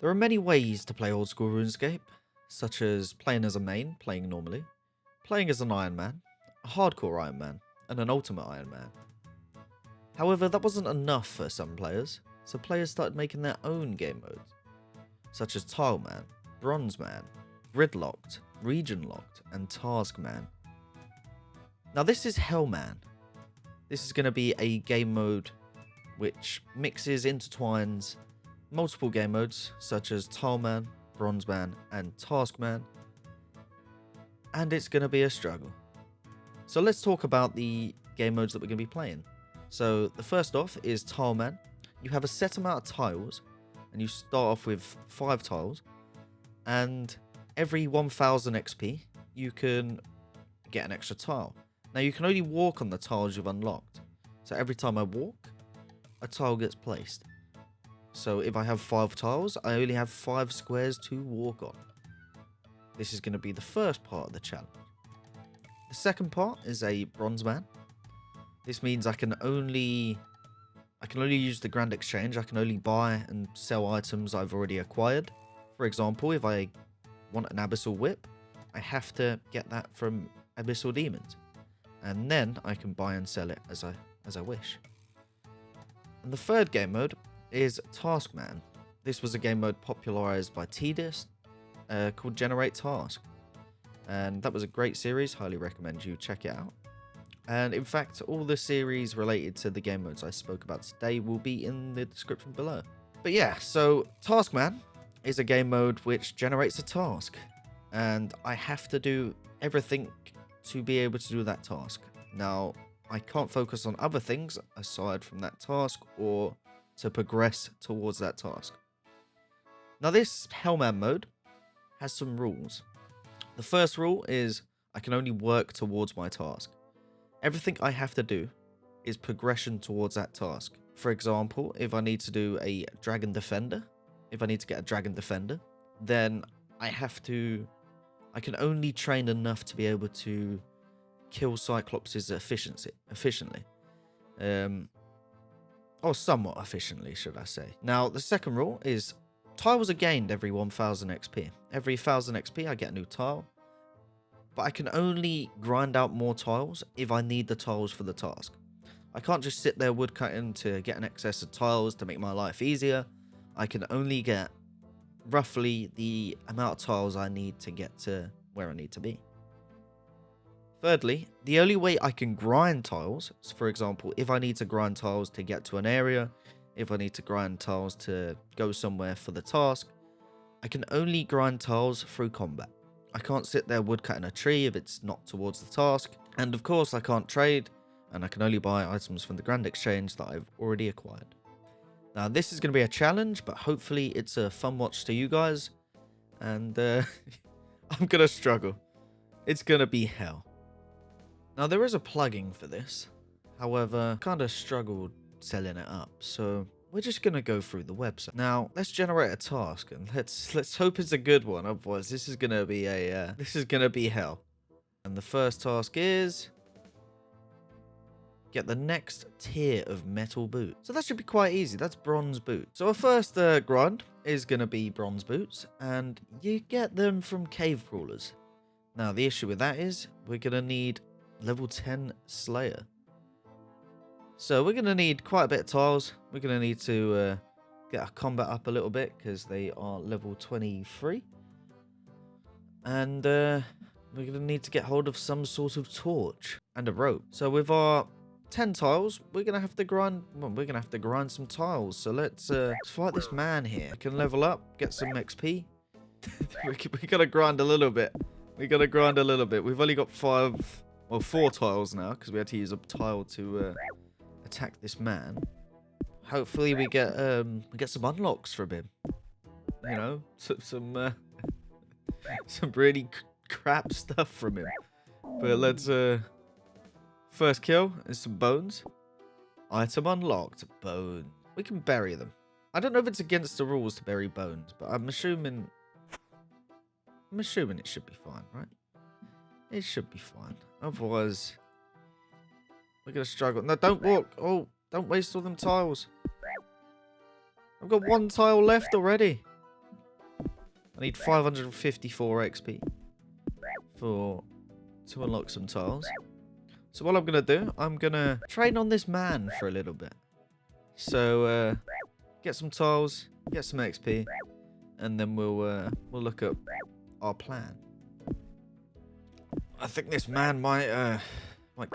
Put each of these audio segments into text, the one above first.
There are many ways to play old school RuneScape, such as playing as a main, playing normally, playing as an Iron Man, a hardcore Iron Man, and an ultimate Iron Man. However, that wasn't enough for some players, so players started making their own game modes, such as TileMan, BronzeMan, Gridlocked, Region Locked, and TaskMan. Now this is Hellman. This is going to be a game mode which mixes, intertwines multiple game modes such as TileMan, BronzeMan, and TaskMan, and it's going to be a struggle. So let's talk about the game modes that we're going to be playing. So the first off is TileMan. You have a set amount of tiles, and you start off with 5 tiles, and every 1000 XP you can get an extra tile. Now you can only walk on the tiles you've unlocked, so every time I walk, a tile gets placed. So if I have 5 tiles, I only have 5 squares to walk on. This is going to be the first part of the challenge. The second part is a BronzeMan. This means I can only use the Grand Exchange. I can only buy and sell items I've already acquired. For example, if I want an Abyssal Whip, I have to get that from Abyssal Demons, and then I can buy and sell it as I wish. And the third game mode is TaskMan. This was a game mode popularized by Tedious, called Generate Task, and that was a great series. Highly recommend you check it out. And in fact, all the series related to the game modes I spoke about today will be in the description below. But yeah, so TaskMan is a game mode which generates a task, and I have to do everything to be able to do that task. Now, I can't focus on other things aside from that task or to progress towards that task. Now, this Hellman mode has some rules. The first rule is I can only work towards my task. Everything I have to do is progression towards that task. For example, if I need to do a Dragon Defender, if I need to get a Dragon Defender, then I can only train enough to be able to kill Cyclopses efficiently. Or somewhat efficiently, should I say. Now, the second rule is tiles are gained every 1000 XP. Every 1000 XP, I get a new tile. But I can only grind out more tiles if I need the tiles for the task. I can't just sit there woodcutting to get an excess of tiles to make my life easier. I can only get roughly the amount of tiles I need to get to where I need to be. Thirdly, the only way I can grind tiles, for example, if I need to grind tiles to get to an area, if I need to grind tiles to go somewhere for the task, I can only grind tiles through combat. I can't sit there woodcutting a tree if it's not towards the task. And of course, I can't trade, and I can only buy items from the Grand Exchange that I've already acquired. Now, this is going to be a challenge, but hopefully it's a fun watch to you guys. And I'm going to struggle. It's going to be hell. Now, there is a plugin for this. However, I kind of struggled selling it up, so we're just going to go through the website. Now, let's generate a task, and let's hope it's a good one. Otherwise, this is going to be hell. And the first task is get the next tier of metal boot. So that should be quite easy. That's bronze boot. So our first grind is going to be bronze boots, and you get them from cave crawlers. Now, the issue with that is we're going to need level 10 Slayer. So we're going to need quite a bit of tiles. We're going to need to get our combat up a little bit because they are level 23. And we're going to need to get hold of some sort of torch and a rope. So with our 10 tiles, we're going to have to grind some tiles. So let's fight this man here. I can level up, get some XP. we got to grind a little bit. We've only got 4 tiles now because we had to use a tile to attack this man. Hopefully we get some unlocks from him. You know, some really crap stuff from him. But let's first kill is some bones. Item unlocked. Bone. We can bury them. I don't know if it's against the rules to bury bones, but I'm assuming it should be fine, right? It should be fine. Otherwise, we're going to struggle. No, don't walk. Oh, don't waste all them tiles. I've got 1 tile left already. I need 554 XP to unlock some tiles. So what I'm going to do, I'm going to train on this man for a little bit. So, get some tiles, get some XP, and then we'll look at our plan. I think this man might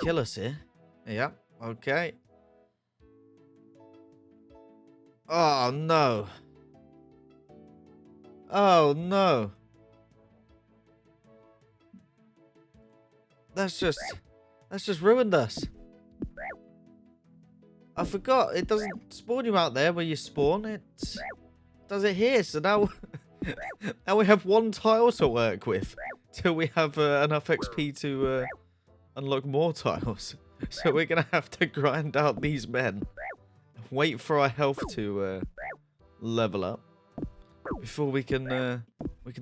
kill us here. Yeah, okay. Oh, no. Oh, no. That's just ruined us. I forgot, it doesn't spawn you out there where you spawn. It does it here. So now, now we have one tile to work with till we have enough XP to unlock more tiles. So we're gonna have to grind out these men, wait for our health to level up before we can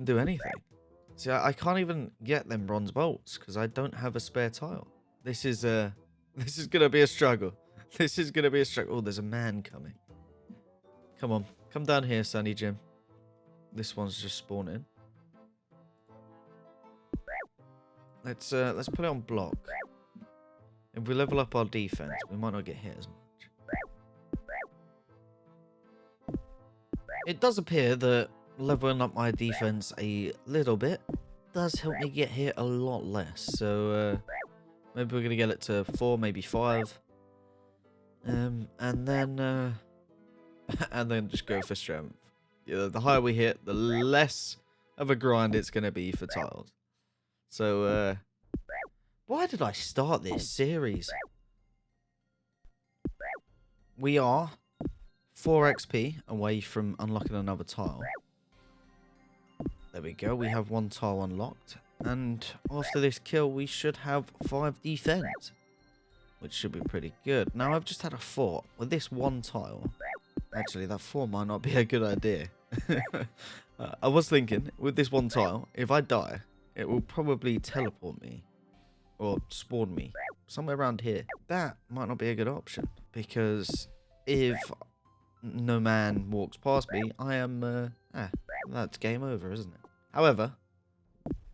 do anything. See, I can't even get them bronze bolts because I don't have a spare tile. This is gonna be a struggle. This is gonna be a struggle. Oh, there's a man coming. Come on, come down here, Sunny Jim. This one's just spawning. Let's put it on block. If we level up our defense, we might not get hit as much. It does appear that leveling up my defense a little bit does help me get hit a lot less. So maybe we're gonna get it to 4, maybe 5, and then just go for strength. Yeah, the higher we hit, the less of a grind it's gonna be for tiles. So why did I start this series? We are 4 XP away from unlocking another tile. There we go, we have 1 tile unlocked. And after this kill, we should have 5 defense, which should be pretty good. Now, I've just had a thought. With this 1 tile, actually, that 4 might not be a good idea. I was thinking, with this 1 tile, if I die, it will probably teleport me. Or spawn me. Somewhere around here. That might not be a good option. Because if no man walks past me, I am, that's game over, isn't it? However,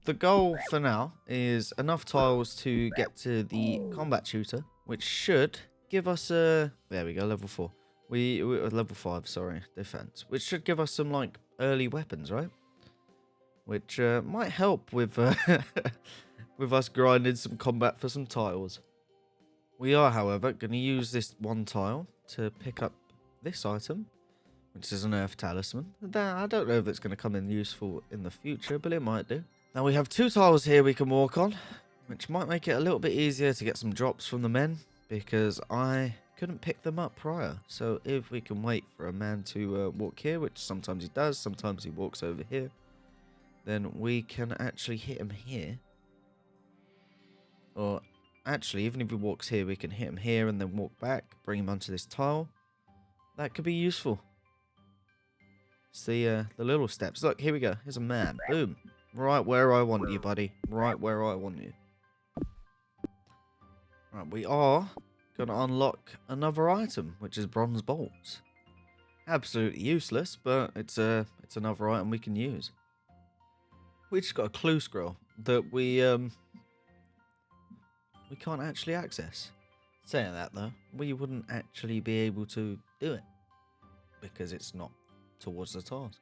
the goal for now is enough tiles to get to the combat shooter, which should give us a... There we go, level 4. We level 5, sorry, defense. Which should give us some, like, early weapons, right? Which might help with with us grinding some combat for some tiles. We are, however, going to use this 1 tile to pick up this item, which is an Earth Talisman. I don't know if it's going to come in useful in the future, but it might do. Now we have 2 tiles here we can walk on, which might make it a little bit easier to get some drops from the men, because I couldn't pick them up prior. So if we can wait for a man to walk here, which sometimes he does, sometimes he walks over here, then we can actually hit him here. Or actually, even if he walks here, we can hit him here and then walk back, bring him onto this tile. That could be useful. It's the little steps. Look, here we go. Here's a man. Boom. Right where I want you, buddy. Right where I want you. Right, we are going to unlock another item, which is bronze bolts. Absolutely useless, but it's another item we can use. We just got a clue scroll that we can't actually access. Saying that though, we wouldn't actually be able to do it because it's not towards the task.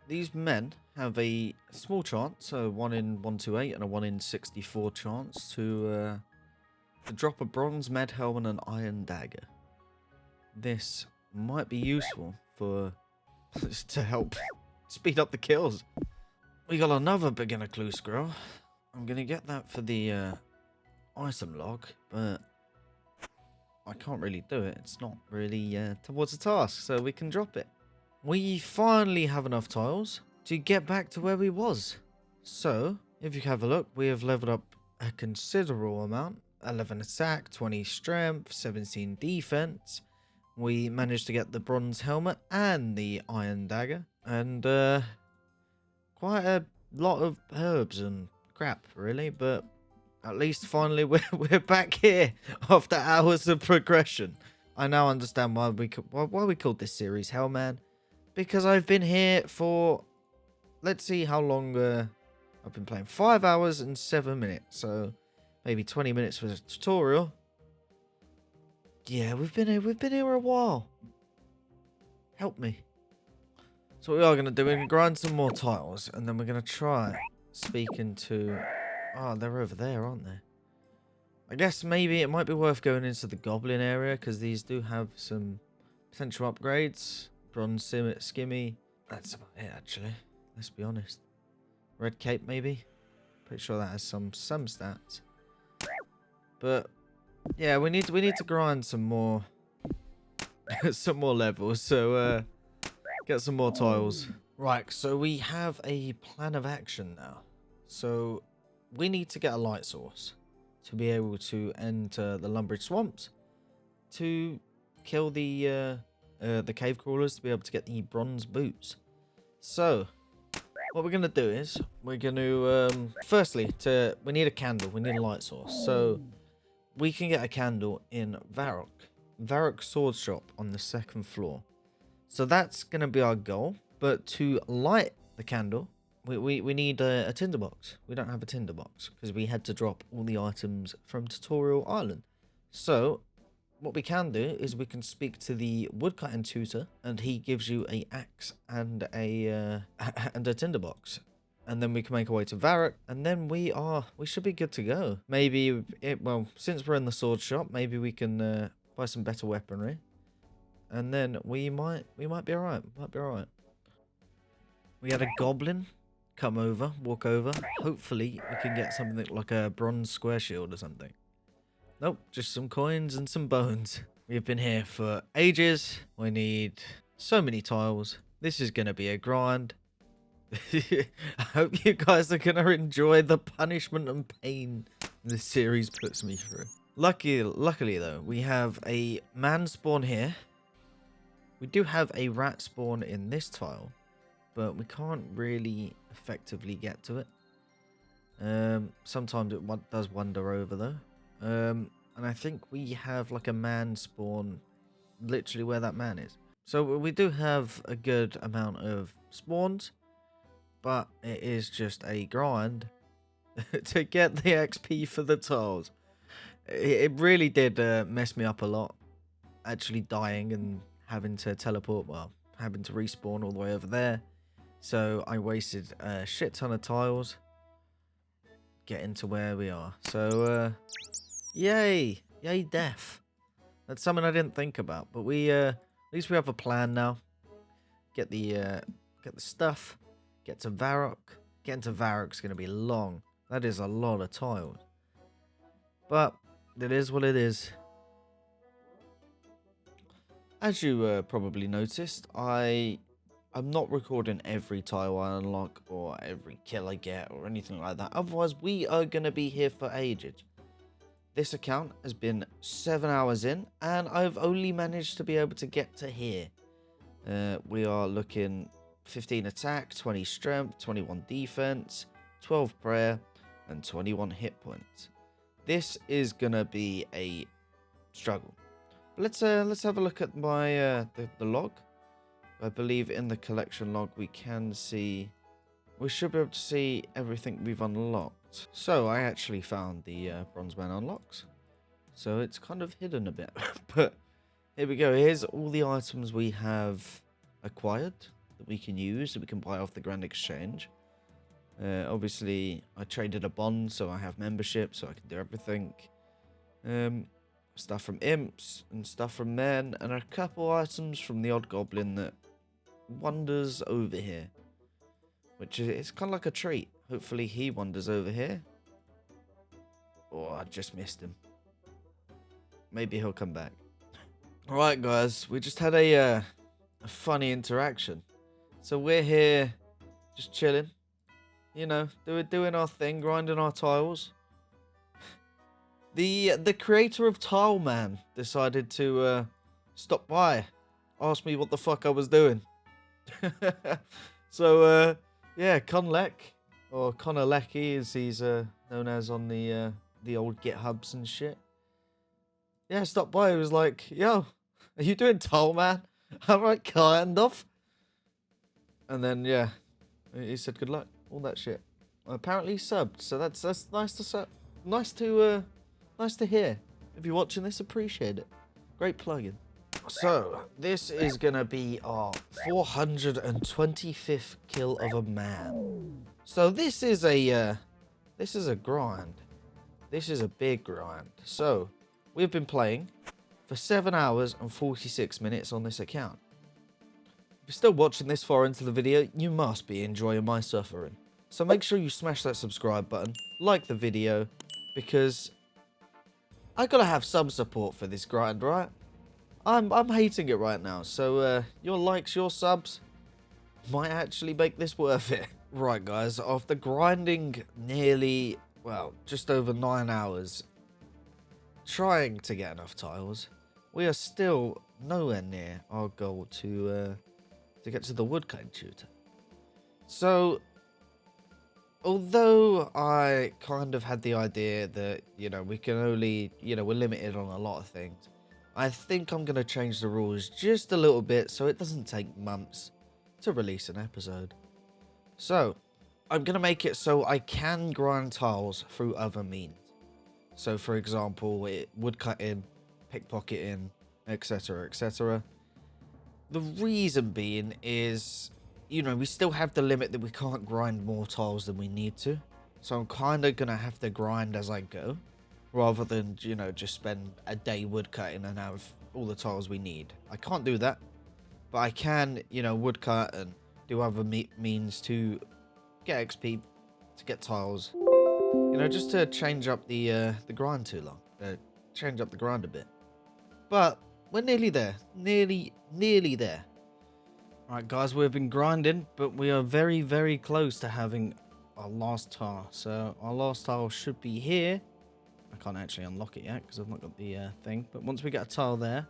These men have a small chance, a 1 in 128 and a 1 in 64 chance to drop a bronze med helmet and an iron dagger. This might be useful for to help speed up the kills. We got another beginner clue scroll. I'm gonna get that for the item log, but I can't really do it. It's not really towards the task, so we can drop it. We finally have enough tiles to get back to where we was. So, if you have a look, we have leveled up a considerable amount. 11 attack, 20 strength, 17 defense. We managed to get the bronze helmet and the iron dagger. And quite a lot of herbs and crap, really. But at least finally we're back here after hours of progression. I now understand why we called this series Hellman. because I've been here for, let's see how long I've been playing. 5 hours and 7 minutes, so maybe 20 minutes for the tutorial. Yeah, we've been here a while. Help me. So what we are going to do, we're going to grind some more tiles, and then we're going to try speaking to... Oh, they're over there, aren't they? I guess maybe it might be worth going into the goblin area, because these do have some potential upgrades. Bronze skimmy. That's about it, actually. Let's be honest. Red cape, maybe. Pretty sure that has some stats. But yeah, we need to grind some more some more levels. So get some more tiles. Right. So we have a plan of action now. So we need to get a light source to be able to enter the Lumbridge swamps to kill the cave crawlers, to be able to get the bronze boots. So what we're gonna do is we're gonna firstly we need a candle, we need a light source. So we can get a candle in Varrock sword shop on the 2nd floor. So that's gonna be our goal. But to light the candle, we need a tinderbox. We don't have a tinderbox because we had to drop all the items from Tutorial Island. So what we can do is we can speak to the woodcutting tutor, and he gives you a axe and a tinderbox, and then we can make our way to Varrock, and then we should be good to go. Maybe well, since we're in the sword shop, maybe we can buy some better weaponry, and then we might be alright. We had a goblin walk over. Hopefully we can get something like a bronze square shield or something. Nope, just some coins and some bones. We've been here for ages. We need so many tiles. This is going to be a grind. I hope you guys are going to enjoy the punishment and pain this series puts me through. Luckily though, we have a man spawn here. We do have a rat spawn in this tile, but we can't really effectively get to it. Sometimes it does wander over though. And I think we have like a man spawn literally where that man is. So we do have a good amount of spawns, but it is just a grind to get the XP for the tiles. It really did mess me up a lot, actually dying and having to teleport, well, having to respawn all the way over there. So I wasted a shit ton of tiles getting to where we are. So yay death. That's something I didn't think about, but we at least we have a plan now. Get the stuff, get to Varrock. Getting to Varrock's gonna be long. That is a lot of tiles, but it is what it is. As you probably noticed, I'm not recording every tile I unlock or every kill I get or anything like that. Otherwise, we are gonna be here for ages. This account has been 7 hours in, and I've only managed to be able to get to here. We are looking 15 attack, 20 strength, 21 defense, 12 prayer, and 21 hit points. This is gonna be a struggle. Let's have a look at my the log. I believe in the collection log we can see. We should be able to see everything we've unlocked. So I actually found the BronzeMan unlocks. So it's kind of hidden a bit. But here we go. Here's all the items we have acquired that we can use, that we can buy off the Grand Exchange. Obviously, I traded a bond, so I have membership, so I can do everything. Stuff from imps and stuff from men, and a couple items from the odd goblin that wanders over here. Which is, it's kind of like a treat. Hopefully he wanders over here. Oh, I just missed him. Maybe he'll come back. Alright guys, we just had a funny interaction. So we're here just chilling. You know, doing our thing, grinding our tiles. The creator of TileMan decided to stop by. Ask me what the fuck I was doing. So yeah, Conlek, or Connerlecky as he's known as on the old GitHubs and shit. Yeah, stopped by. He was like, "Yo, are you doing TileMan?" I'm like, "Kind of." And then, yeah, he said good luck, all that shit. Apparently he subbed, so that's nice to nice to hear. If you're watching this, appreciate it. Great plugin. So this is gonna be our 425th kill of a man. So this is a grind. This is a big grind. So we've been playing for 7 hours and 46 minutes on this account. If you're still watching this far into the video, you must be enjoying my suffering. So make sure you smash that subscribe button, like the video, because I gotta have some support for this grind, right? I'm hating it right now, so your likes, your subs might actually make this worth it. Right, guys, after grinding nearly, well, just over 9 hours, trying to get enough tiles, we are still nowhere near our goal to get to the woodcutting tutor. So, although I kind of had the idea that, you know, we can only, you know, we're limited on a lot of things, I think I'm going to change the rules just a little bit so it doesn't take months to release an episode. So, I'm going to make it so I can grind tiles through other means. So, for example, woodcutting, pickpocketing, etc, etc. The reason being is, you know, we still have the limit that we can't grind more tiles than we need to. So I'm kind of going to have to grind as I go, rather than, you know, just spend a day woodcutting and have all the tiles we need. I can't do that, but I can, you know, woodcut and do other means to get XP, to get tiles, you know, just to change up the grind too long, change up the grind a bit. But we're nearly there, nearly there. Alright guys, we've been grinding, but we are very, very close to having our last tile. So our last tile should be here. I can't actually unlock it yet because I've not got the thing. But once we get a tile there,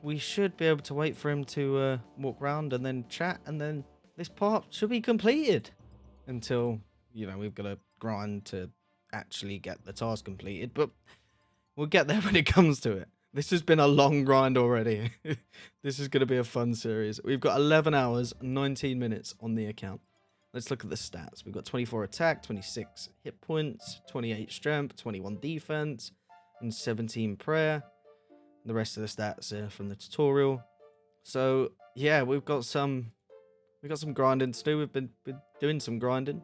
we should be able to wait for him to walk around and then chat. And then this part should be completed until, you know, we've got to grind to actually get the task completed. But we'll get there when it comes to it. This has been a long grind already. This is going to be a fun series. We've got 11 hours, 19 minutes on the account. Let's look at the stats. We've got 24 attack, 26 hit points, 28 strength, 21 defense, and 17 prayer. The rest of the stats are from the tutorial. So yeah, we've got some grinding to do. We've been doing some grinding,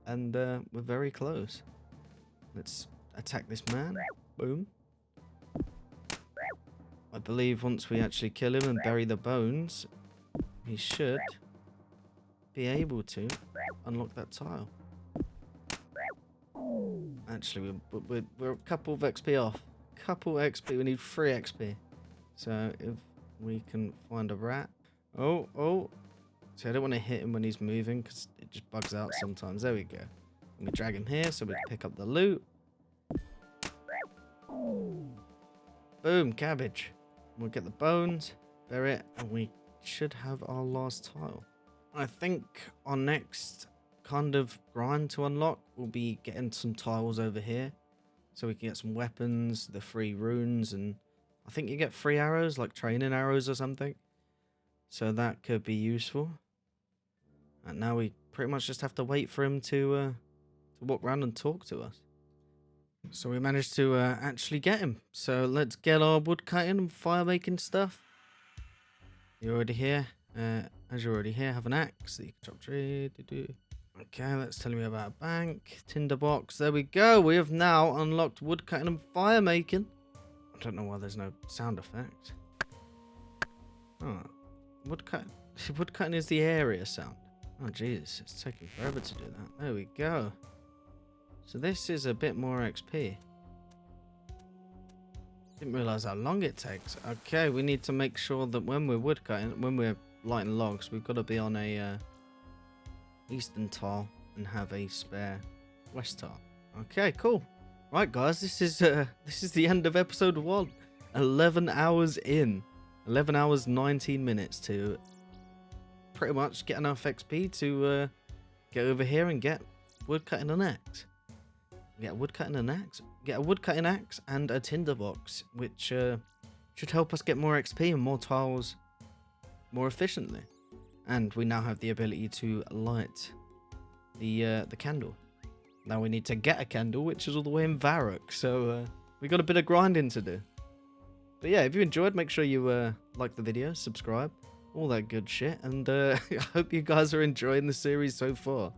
and we're very close. Let's attack this man. Boom. I believe once we actually kill him and bury the bones, we should be able to unlock that tile. Actually, we're a couple of XP off. Couple XP. We need 3 XP. So if we can find a rat. Oh. See, I don't want to hit him when he's moving because it just bugs out sometimes. There we go. Let me drag him here so we can pick up the loot. Boom, cabbage. We'll get the bones, bury it, and we should have our last tile. I think our next kind of grind to unlock will be getting some tiles over here. So we can get some weapons, the 3 runes, and I think you get 3 arrows, like training arrows or something. So that could be useful. And now we pretty much just have to wait for him to walk around and talk to us. So we managed to actually get him. So let's get our wood cutting and fire making stuff. You're already here. As you're already here, have an axe that you can chop tree. Okay, let's tell me about a bank. Tinderbox. There we go. We have now unlocked wood cutting and fire making. I don't know why there's no sound effect. Oh, wood cutting is the area sound. Oh Jesus, it's taking forever to do that. There we go. So this is a bit more XP. Didn't realize how long it takes. Okay, we need to make sure that when we're woodcutting, when we're lighting logs, we've got to be on a eastern tile and have a spare west tile. Okay, cool. Right, guys, this is the end of episode 1. 11 hours in. 11 hours, 19 minutes to pretty much get enough XP to get over here and get woodcutting an axe. Get a woodcutting an axe. Get a woodcutting axe and a tinderbox, which should help us get more XP and more tiles more efficiently. And we now have the ability to light the candle. Now we need to get a candle, which is all the way in Varrock, so we got a bit of grinding to do. But yeah, if you enjoyed, make sure you like the video, subscribe, all that good shit, and I hope you guys are enjoying the series so far.